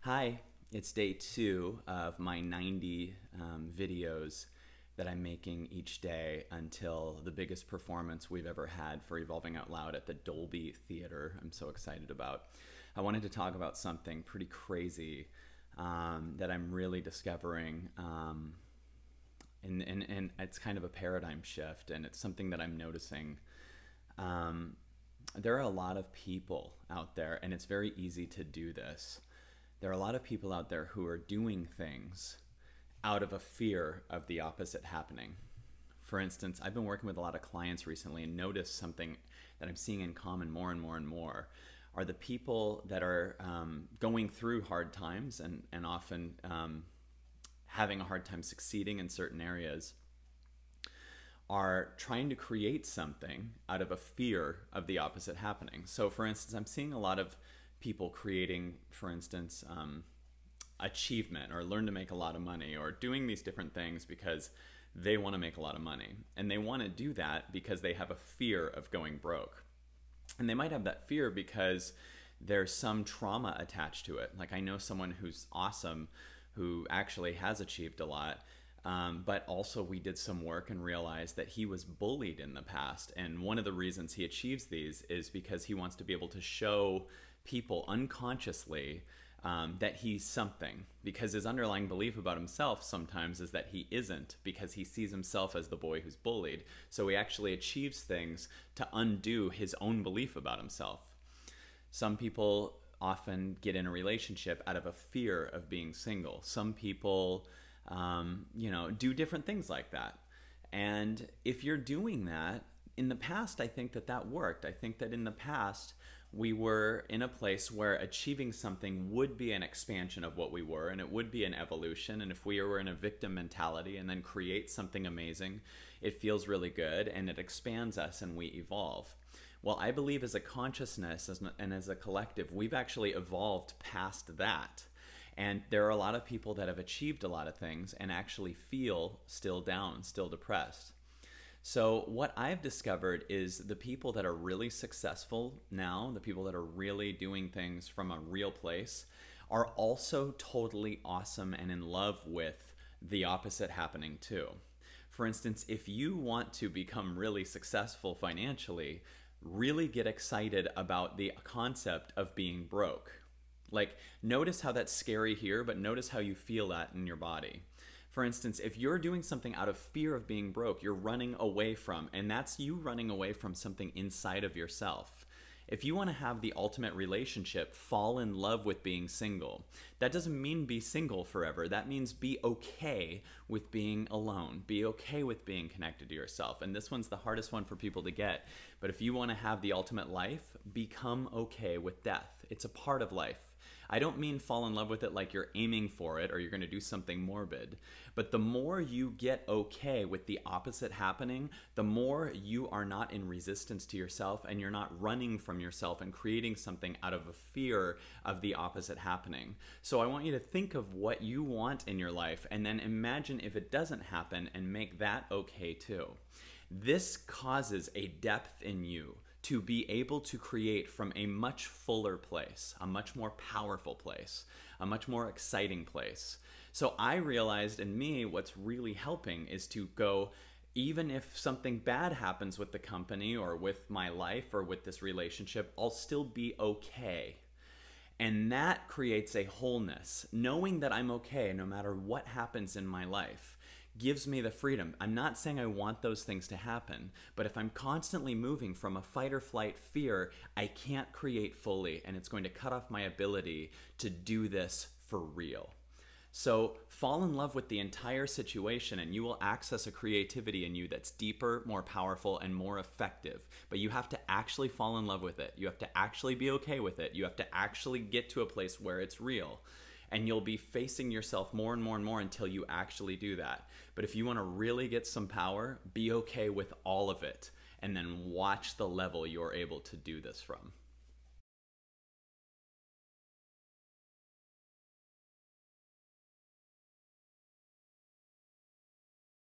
Hi, it's day 2 of my 90 videos that I'm making each day until the biggest performance we've ever had for Evolving Out Loud at the Dolby Theater. I'm so excited about. I wanted to talk about something pretty crazy that I'm really discovering, and it's kind of a paradigm shift, and it's something that I'm noticing. There are a lot of people out there, and it's very easy to do this. There are a lot of people out there who are doing things out of a fear of the opposite happening. For instance, I've been working with a lot of clients recently and noticed something that I'm seeing in common more and more and more are the people that are going through hard times and often having a hard time succeeding in certain areas are trying to create something out of a fear of the opposite happening. So for instance, I'm seeing a lot of people creating, for instance, achievement or learn to make a lot of money or doing these different things because they want to make a lot of money. And they want to do that because they have a fear of going broke. And they might have that fear because there's some trauma attached to it. Like I know someone who's awesome who actually has achieved a lot, but also we did some work and realized that he was bullied in the past. And one of the reasons he achieves these is because he wants to be able to show people unconsciously that he's something, because his underlying belief about himself sometimes is that he isn't, because he sees himself as the boy who's bullied. So he actually achieves things to undo his own belief about himself. Some people often get in a relationship out of a fear of being single. Some people do different things like that. And if you're doing that, in the past, I think that worked. I think that in the past, we were in a place where achieving something would be an expansion of what we were, and it would be an evolution. And if we were in a victim mentality and then create something amazing, it feels really good and it expands us and we evolve. Well, I believe as a consciousness and as a collective, we've actually evolved past that. And there are a lot of people that have achieved a lot of things and actually feel still down, still depressed. So what I've discovered is the people that are really successful now, the people that are really doing things from a real place, are also totally awesome and in love with the opposite happening too. For instance, if you want to become really successful financially, really get excited about the concept of being broke. Like, notice how that's scary here, but notice how you feel that in your body. For instance, if you're doing something out of fear of being broke, you're running away from, and that's you running away from something inside of yourself. If you want to have the ultimate relationship, fall in love with being single. That doesn't mean be single forever. That means be okay with being alone. Be okay with being connected to yourself. And this one's the hardest one for people to get. But if you want to have the ultimate life, become okay with death. It's a part of life. I don't mean fall in love with it like you're aiming for it or you're going to do something morbid. But the more you get okay with the opposite happening, the more you are not in resistance to yourself and you're not running from yourself and creating something out of a fear of the opposite happening. So I want you to think of what you want in your life and then imagine if it doesn't happen and make that okay too. This causes a depth in you to be able to create from a much fuller place, a much more powerful place, a much more exciting place. So I realized in me what's really helping is to go, even if something bad happens with the company or with my life or with this relationship, I'll still be okay. And that creates a wholeness. Knowing that I'm okay no matter what happens in my life gives me the freedom. I'm not saying I want those things to happen, but if I'm constantly moving from a fight or flight fear, I can't create fully, and it's going to cut off my ability to do this for real. So fall in love with the entire situation and you will access a creativity in you that's deeper, more powerful, and more effective. But you have to actually fall in love with it. You have to actually be okay with it. You have to actually get to a place where it's real. And you'll be facing yourself more and more and more until you actually do that. But if you want to really get some power, be okay with all of it. And then watch the level you're able to do this from.